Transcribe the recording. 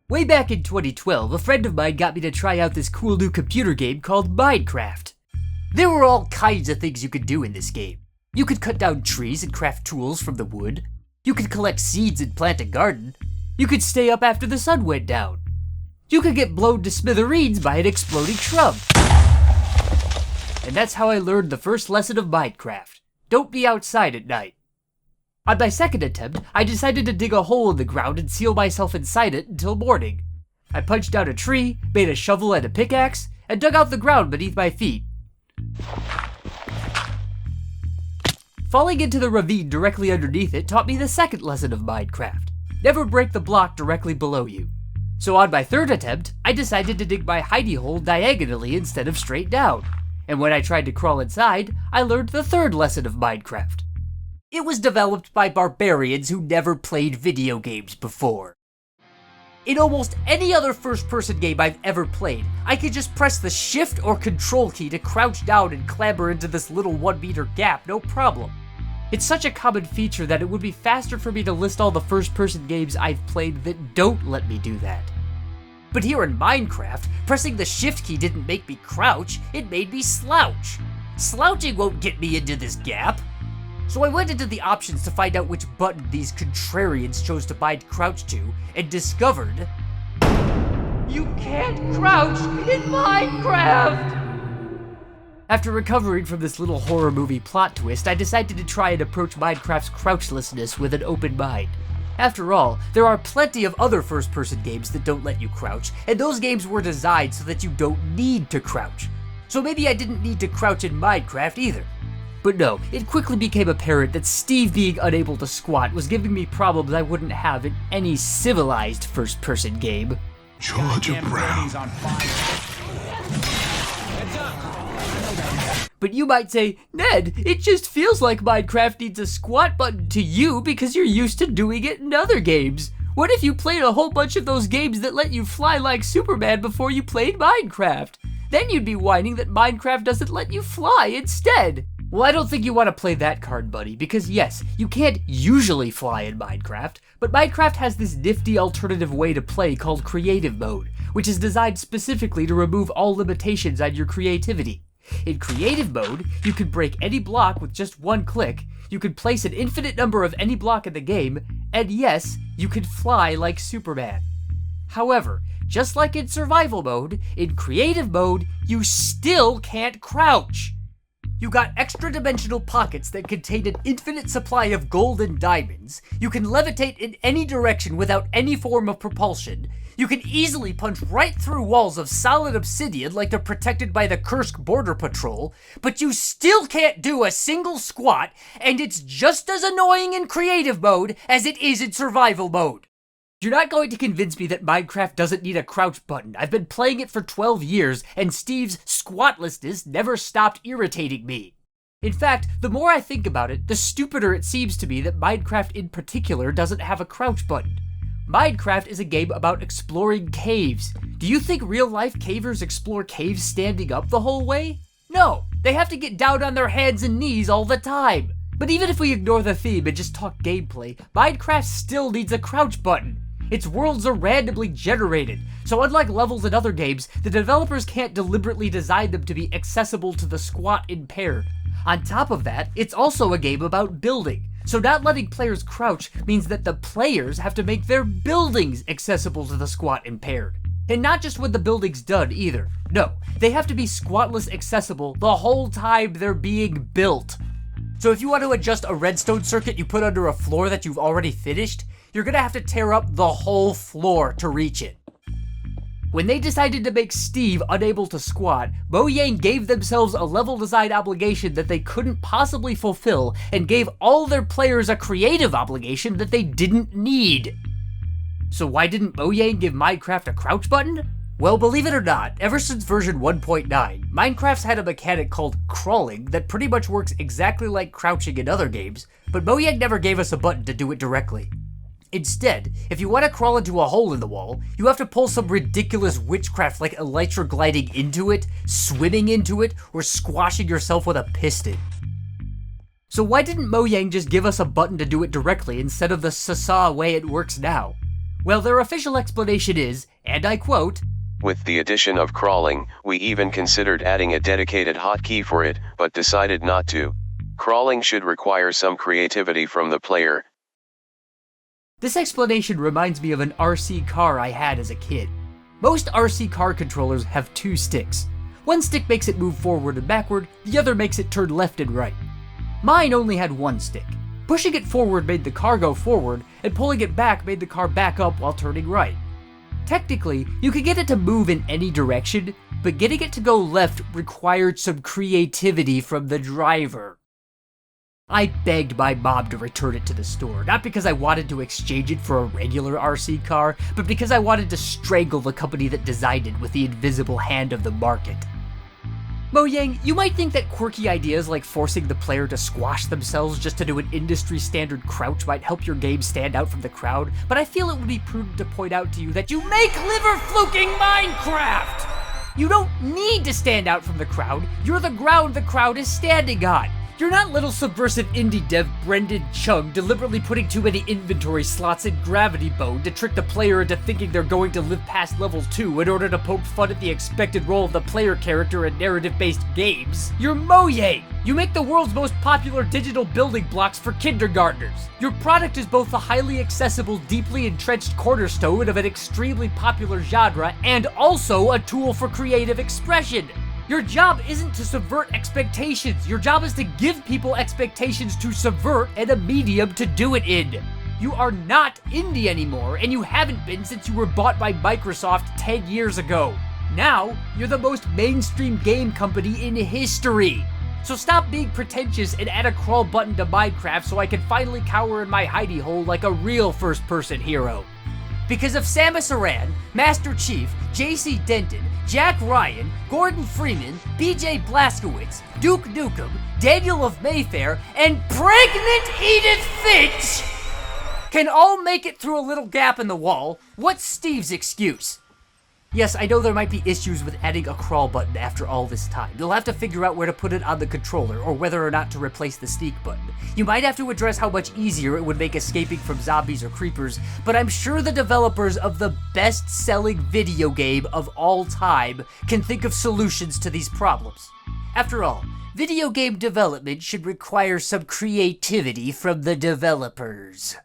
Way back in 2012, a friend of mine got me to try out this cool new computer game called Minecraft. There were all kinds of things you could do in this game. You could cut down trees and craft tools from the wood. You could collect seeds and plant a garden. You could stay up after the sun went down. You could get blown to smithereens by an exploding shrub. And that's how I learned the first lesson of Minecraft. Don't be outside at night. On my second attempt, I decided to dig a hole in the ground and seal myself inside it until morning. I punched out a tree, made a shovel and a pickaxe, and dug out the ground beneath my feet. Falling into the ravine directly underneath it taught me the second lesson of Minecraft. Never break the block directly below you. So on my third attempt, I decided to dig my hidey hole diagonally instead of straight down. And when I tried to crawl inside, I learned the third lesson of Minecraft. It was developed by barbarians who never played video games before. In almost any other first-person game I've ever played, I could just press the Shift or Control key to crouch down and clamber into this little 1-meter gap, no problem. It's such a common feature that it would be faster for me to list all the first-person games I've played that don't let me do that. But here in Minecraft, pressing the Shift key didn't make me crouch, it made me slouch. Slouching won't get me into this gap. So I went into the options to find out which button these contrarians chose to bind crouch to, and discovered... You can't crouch in Minecraft! After recovering from this little horror movie plot twist, I decided to try and approach Minecraft's crouchlessness with an open mind. After all, there are plenty of other first-person games that don't let you crouch, and those games were designed so that you don't need to crouch. So maybe I didn't need to crouch in Minecraft either. But no, it quickly became apparent that Steve being unable to squat was giving me problems I wouldn't have in any civilized first-person game. Georgia Brown. But you might say, Ned, it just feels like Minecraft needs a squat button to you because you're used to doing it in other games. What if you played a whole bunch of those games that let you fly like Superman before you played Minecraft? Then you'd be whining that Minecraft doesn't let you fly instead. Well, I don't think you want to play that card, buddy, because yes, you can't usually fly in Minecraft, but Minecraft has this nifty alternative way to play called Creative Mode, which is designed specifically to remove all limitations on your creativity. In Creative Mode, you can break any block with just one click, you can place an infinite number of any block in the game, and yes, you can fly like Superman. However, just like in Survival Mode, in Creative Mode, you still can't crouch. You got extra dimensional pockets that contain an infinite supply of gold and diamonds. You can levitate in any direction without any form of propulsion. You can easily punch right through walls of solid obsidian like they're protected by the Kursk Border Patrol, but you still can't do a single squat, and it's just as annoying in creative mode as it is in survival mode. You're not going to convince me that Minecraft doesn't need a crouch button. I've been playing it for 12 years, and Steve's squatlessness never stopped irritating me. In fact, the more I think about it, the stupider it seems to me that Minecraft in particular doesn't have a crouch button. Minecraft is a game about exploring caves. Do you think real-life cavers explore caves standing up the whole way? No, they have to get down on their hands and knees all the time. But even if we ignore the theme and just talk gameplay, Minecraft still needs a crouch button. Its worlds are randomly generated, so unlike levels in other games, the developers can't deliberately design them to be accessible to the squat impaired. On top of that, it's also a game about building, so not letting players crouch means that the players have to make their buildings accessible to the squat impaired. And not just when the building's done either. No, they have to be squatless accessible the whole time they're being built. So if you want to adjust a redstone circuit you put under a floor that you've already finished, you're gonna have to tear up the whole floor to reach it. When they decided to make Steve unable to squat, Mojang gave themselves a level design obligation that they couldn't possibly fulfill and gave all their players a creative obligation that they didn't need. So why didn't Mojang give Minecraft a crouch button? Well, believe it or not, ever since version 1.9, Minecraft's had a mechanic called crawling that pretty much works exactly like crouching in other games, but Mojang never gave us a button to do it directly. Instead, if you want to crawl into a hole in the wall, you have to pull some ridiculous witchcraft like elytra gliding into it, swimming into it, or squashing yourself with a piston. So why didn't Mojang just give us a button to do it directly instead of the Sasa way it works now? Well, their official explanation is, and I quote, "With the addition of crawling, we even considered adding a dedicated hotkey for it, but decided not to. Crawling should require some creativity from the player." This explanation reminds me of an RC car I had as a kid. Most RC car controllers have two sticks. One stick makes it move forward and backward, the other makes it turn left and right. Mine only had one stick. Pushing it forward made the car go forward, and pulling it back made the car back up while turning right. Technically, you could get it to move in any direction, but getting it to go left required some creativity from the driver. I begged my mom to return it to the store, not because I wanted to exchange it for a regular RC car, but because I wanted to strangle the company that designed it with the invisible hand of the market. Mojang, you might think that quirky ideas like forcing the player to squash themselves just to do an industry-standard crouch might help your game stand out from the crowd, but I feel it would be prudent to point out to you that you make liver fluking Minecraft! You don't need to stand out from the crowd, you're the ground the crowd is standing on. You're not little subversive indie dev Brendan Chung deliberately putting too many inventory slots in Gravity Bone to trick the player into thinking they're going to live past level 2 in order to poke fun at the expected role of the player character in narrative-based games. You're Mojang! You make the world's most popular digital building blocks for kindergartners. Your product is both the highly accessible, deeply entrenched cornerstone of an extremely popular genre and also a tool for creative expression. Your job isn't to subvert expectations, your job is to give people expectations to subvert and a medium to do it in. You are not indie anymore, and you haven't been since you were bought by Microsoft 10 years ago. Now, you're the most mainstream game company in history. So stop being pretentious and add a crawl button to Minecraft so I can finally cower in my hidey hole like a real first-person hero. Because if Samus Aran, Master Chief, JC Denton, Jack Ryan, Gordon Freeman, BJ Blazkowicz, Duke Nukem, Daniel of Mayfair, and pregnant Edith Finch can all make it through a little gap in the wall, what's Steve's excuse? Yes, I know there might be issues with adding a crawl button after all this time. You'll have to figure out where to put it on the controller, or whether or not to replace the sneak button. You might have to address how much easier it would make escaping from zombies or creepers, but I'm sure the developers of the best-selling video game of all time can think of solutions to these problems. After all, video game development should require some creativity from the developers.